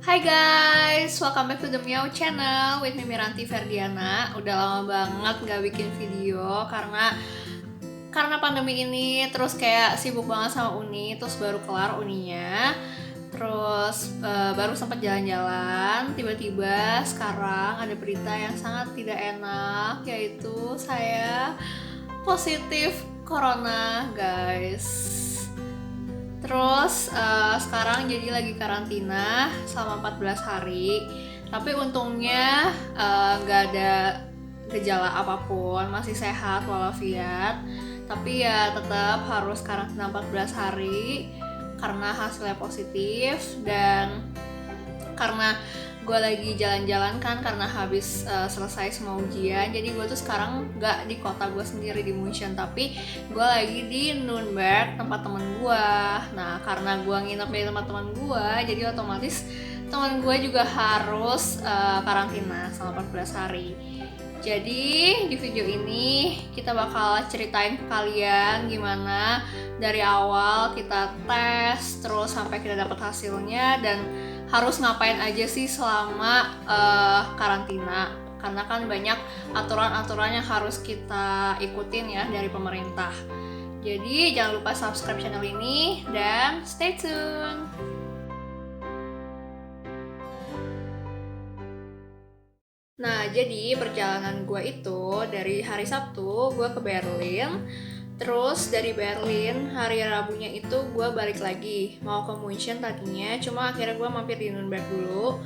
Hai guys, welcome back to the Meow Channel with Mimi Ranti Ferdiana. Udah lama banget gak bikin video karena pandemi ini, terus kayak sibuk banget sama uni, terus baru kelar uninya, terus baru sempat jalan-jalan. Tiba-tiba sekarang ada berita yang sangat tidak enak, yaitu saya positif corona guys. Terus sekarang jadi lagi karantina selama 14 hari. Tapi untungnya nggak ada gejala apapun, masih sehat walafiat. Tapi ya tetap harus karantina 14 hari karena hasilnya positif. Dan karena gue lagi jalan-jalan kan karena habis selesai semua ujian, jadi gue tuh sekarang gak di kota gue sendiri di München, tapi gue lagi di Nuremberg, tempat temen gue. Nah karena gue nginep di tempat teman gue, jadi otomatis teman gue juga harus karantina selama 14 hari. Jadi di video ini kita bakal ceritain ke kalian gimana dari awal kita tes terus sampai kita dapat hasilnya, dan harus ngapain aja sih selama karantina. Karena kan banyak aturan-aturan yang harus kita ikutin ya dari pemerintah. Jadi jangan lupa subscribe channel ini dan stay tune. Nah, jadi perjalanan gue itu dari hari Sabtu gue ke Berlin. Terus dari Berlin hari Rabunya itu gue balik lagi mau ke München tadinya, cuma akhirnya gue mampir di Nuremberg dulu.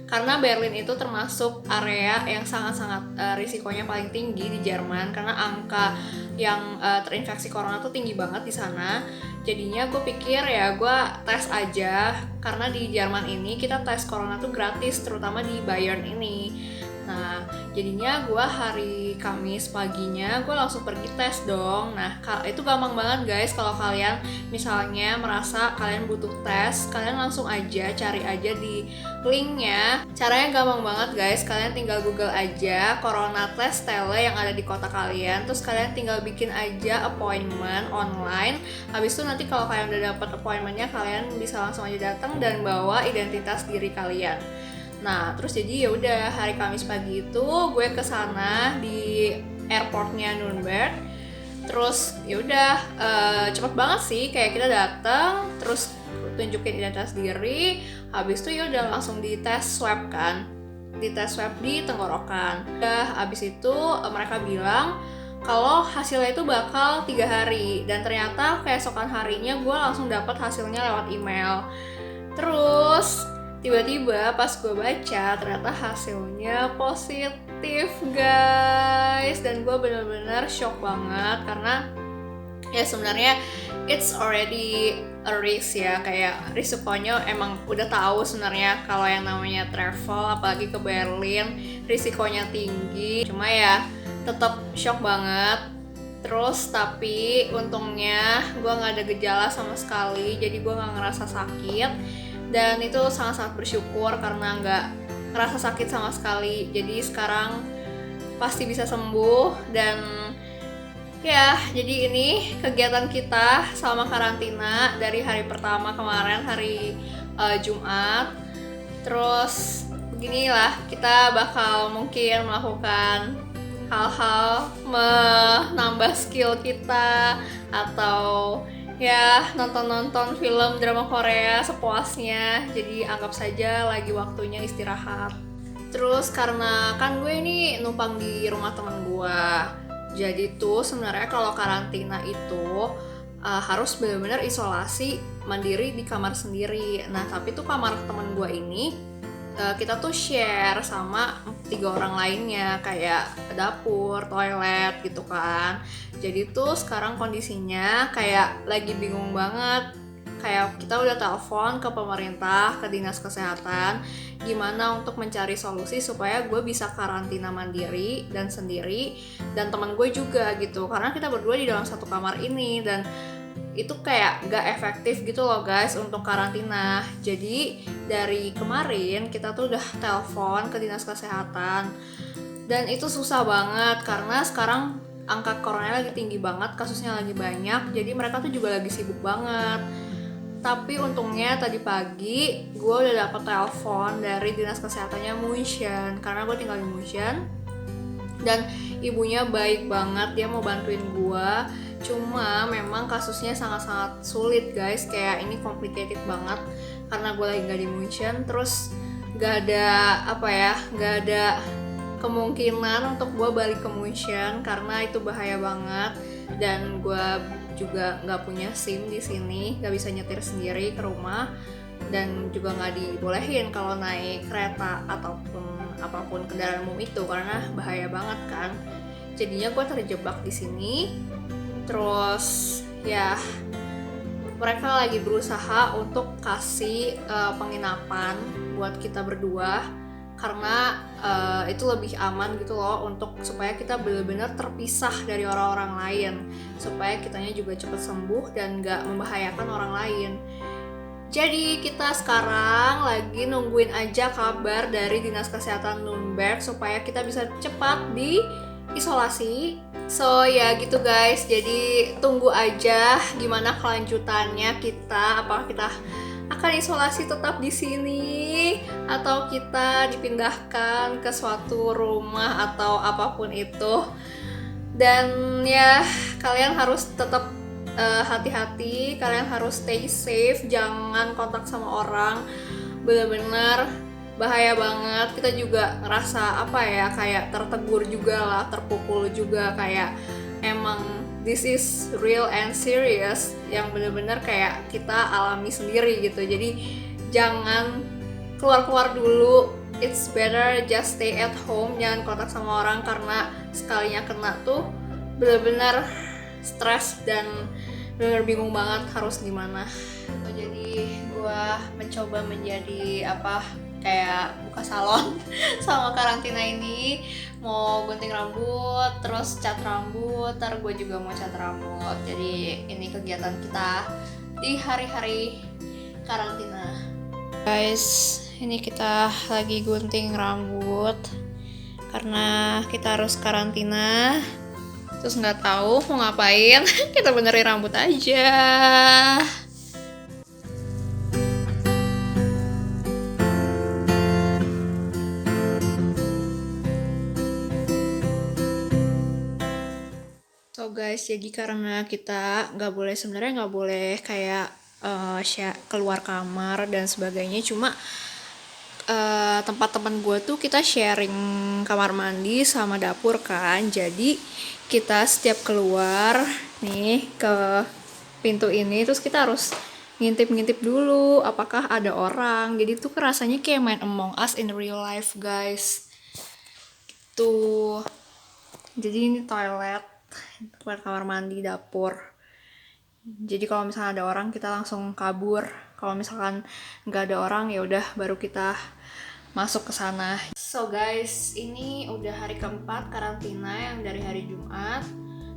Karena Berlin itu termasuk area yang sangat-sangat risikonya paling tinggi di Jerman, karena angka yang terinfeksi corona tuh tinggi banget di sana. Jadinya gue pikir ya gue tes aja, karena di Jerman ini kita tes corona tuh gratis, terutama di Bayern ini. Nah, jadinya gue hari Kamis paginya gue langsung pergi tes dong. Nah, itu gampang banget guys. Kalau kalian misalnya merasa kalian butuh tes, kalian langsung aja cari aja di linknya. Caranya gampang banget guys. Kalian tinggal Google aja Corona Test Tele yang ada di kota kalian. Terus kalian tinggal bikin aja appointment online. Habis itu nanti kalau kalian udah dapet appointmentnya, kalian bisa langsung aja datang dan bawa identitas diri kalian. Nah, terus jadi ya udah hari Kamis pagi itu gue kesana di airportnya Nuremberg. Terus ya udah cepet banget sih, kayak kita datang terus tunjukin identitas diri, habis itu ya udah langsung dites swab kan, dites swab di tenggorokan. Udah habis itu mereka bilang kalau hasilnya itu bakal 3 hari, dan ternyata keesokan harinya gue langsung dapat hasilnya lewat email. Terus tiba-tiba pas gue baca ternyata hasilnya positif guys, dan gue bener-bener shock banget karena ya sebenarnya it's already a risk ya, kayak risikonya emang udah tahu sebenarnya kalau yang namanya travel apalagi ke Berlin risikonya tinggi, cuma ya tetap shock banget. Terus tapi untungnya gue nggak ada gejala sama sekali, jadi gue nggak ngerasa sakit. Dan itu sangat-sangat bersyukur karena nggak ngerasa sakit sama sekali. Jadi sekarang pasti bisa sembuh. Dan ya, jadi ini kegiatan kita selama karantina dari hari pertama kemarin, hari Jumat. Terus beginilah, kita bakal mungkin melakukan hal-hal menambah skill kita, atau ya nonton film drama Korea sepuasnya. Jadi anggap saja lagi waktunya istirahat. Terus karena kan gue ini numpang di rumah temen gue, jadi tuh sebenarnya kalau karantina itu harus benar-benar isolasi mandiri di kamar sendiri. Nah tapi tuh kamar temen gue ini kita tuh share sama 3 orang lainnya, kayak dapur, toilet gitu kan. Jadi tuh sekarang kondisinya kayak lagi bingung banget. Kayak kita udah telepon ke pemerintah, ke dinas kesehatan, gimana untuk mencari solusi supaya gue bisa karantina mandiri dan sendiri, dan teman gue juga gitu. Karena kita berdua di dalam satu kamar ini, dan itu kayak gak efektif gitu loh guys untuk karantina. Jadi dari kemarin kita tuh udah telepon ke dinas kesehatan, dan itu susah banget karena sekarang angka corona lagi tinggi banget, kasusnya lagi banyak, jadi mereka tuh juga lagi sibuk banget. Tapi untungnya tadi pagi gue udah dapet telepon dari dinas kesehatannya München, karena gue tinggal di München. Dan ibunya baik banget, dia mau bantuin gue. Cuma memang kasusnya sangat-sangat sulit guys, kayak ini complicated banget karena gue lagi gak di München. Terus gak ada gak ada kemungkinan untuk gue balik ke München karena itu bahaya banget. Dan gue juga nggak punya SIM di sini, nggak bisa nyetir sendiri ke rumah, dan juga nggak dibolehin kalau naik kereta ataupun apapun kendaraan umum itu karena bahaya banget kan. Jadinya gue terjebak di sini. Terus ya mereka lagi berusaha untuk kasih penginapan buat kita berdua karena itu lebih aman gitu loh, untuk supaya kita benar-benar terpisah dari orang-orang lain, supaya kitanya juga cepat sembuh dan gak membahayakan orang lain. Jadi kita sekarang lagi nungguin aja kabar dari Dinas Kesehatan Nuremberg supaya kita bisa cepat diisolasi. So ya gitu guys, jadi tunggu aja gimana kelanjutannya kita, apakah kita akan isolasi tetap di sini atau kita dipindahkan ke suatu rumah atau apapun itu. Dan ya kalian harus tetap hati-hati, kalian harus stay safe, jangan kontak sama orang, bener-bener bahaya banget. Kita juga ngerasa kayak tertegur juga lah, terpukul juga, kayak emang this is real and serious, yang bener-bener kayak kita alami sendiri gitu. Jadi jangan keluar-keluar dulu, it's better just stay at home, jangan kontak sama orang karena sekalinya kena tuh bener-bener stres dan bener bingung banget harus gimana. Jadi gue mencoba menjadi kayak buka salon sama karantina ini, mau gunting rambut, terus cat rambut, ntar gue juga mau cat rambut. Jadi ini kegiatan kita di hari-hari karantina. Guys, ini kita lagi gunting rambut karena kita harus karantina. Terus nggak tahu mau ngapain, kita benerin rambut aja. So guys, jadi karena kita sebenarnya nggak boleh kayak keluar kamar dan sebagainya, cuma tempat teman gue tuh kita sharing kamar mandi sama dapur kan. Jadi kita setiap keluar nih ke pintu ini, terus kita harus ngintip-ngintip dulu apakah ada orang. Jadi tuh rasanya kayak main Among Us in real life guys. Tuh. Jadi ini toilet, kamar mandi, dapur. Jadi kalau misalnya ada orang kita langsung kabur. Kalau misalkan nggak ada orang ya udah baru kita masuk ke sana. So guys, ini udah hari keempat karantina yang dari hari Jumat.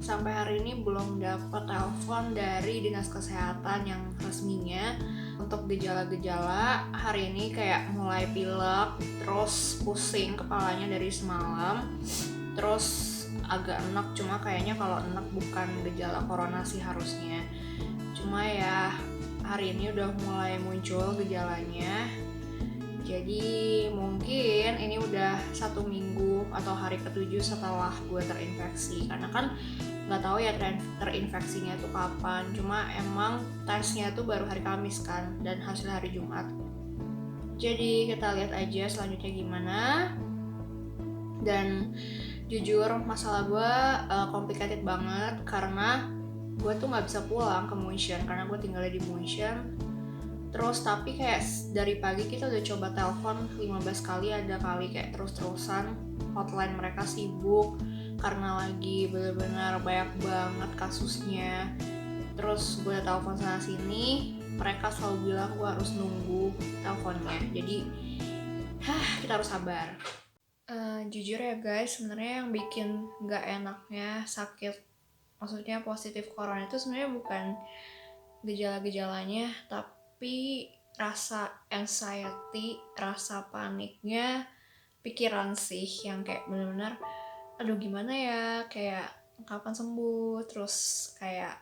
Sampai hari ini belum dapat telepon dari dinas kesehatan yang resminya. Untuk gejala-gejala hari ini kayak mulai pilek, terus pusing kepalanya dari semalam, terus agak enak, cuma kayaknya kalau enak bukan gejala corona sih harusnya. Cuma ya hari ini udah mulai muncul gejalanya. Jadi mungkin ini udah 1 minggu atau hari ke-7 setelah gue terinfeksi. Karena kan nggak tahu ya terinfeksinya tuh kapan. Cuma emang tesnya tuh baru hari Kamis kan, dan hasil hari Jumat. Jadi kita lihat aja selanjutnya gimana. Dan jujur masalah gue complicated banget karena gue tuh nggak bisa pulang ke München karena gue tinggalnya di München. Terus tapi kayak dari pagi kita udah coba telepon 15 kali, ada kali kayak terus-terusan hotline mereka sibuk karena lagi benar-benar banyak banget kasusnya. Terus gue telepon sana sini, mereka selalu bilang gue harus nunggu teleponnya. Jadi kita harus sabar. Jujur ya guys, sebenarnya yang bikin nggak enaknya sakit, maksudnya positif corona itu sebenarnya bukan gejala-gejalanya, tapi rasa anxiety, rasa paniknya, pikiran sih yang kayak benar-benar aduh gimana ya, kayak kapan sembuh, terus kayak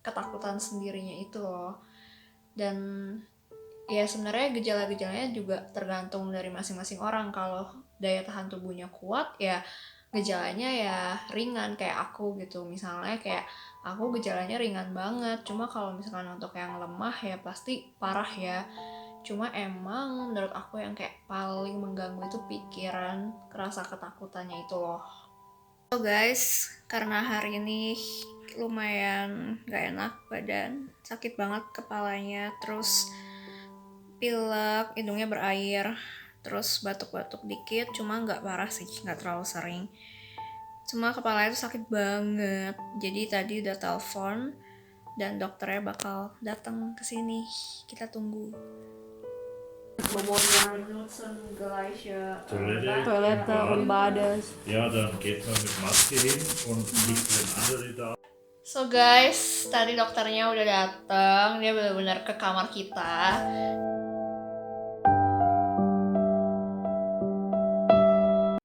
ketakutan sendirinya itu loh. Dan ya sebenarnya gejala-gejalanya juga tergantung dari masing-masing orang. Kalau daya tahan tubuhnya kuat ya gejalanya ya ringan kayak aku gitu. Misalnya kayak aku gejalanya ringan banget, cuma kalau misalkan untuk yang lemah ya pasti parah ya. Cuma emang menurut aku yang kayak paling mengganggu itu pikiran, rasa ketakutannya itu loh. So guys, karena hari ini lumayan gak enak badan, sakit banget kepalanya, terus pilek, hidungnya berair, terus batuk-batuk dikit, cuma nggak parah sih, nggak terlalu sering. Cuma kepalanya tuh sakit banget, jadi tadi udah telepon dan dokternya bakal datang ke sini. Kita tunggu. Toilette und Bades. Ja, dann geht man mit Maske hin und nicht, wenn andere da. So guys, tadi dokternya udah datang, dia benar-benar ke kamar kita.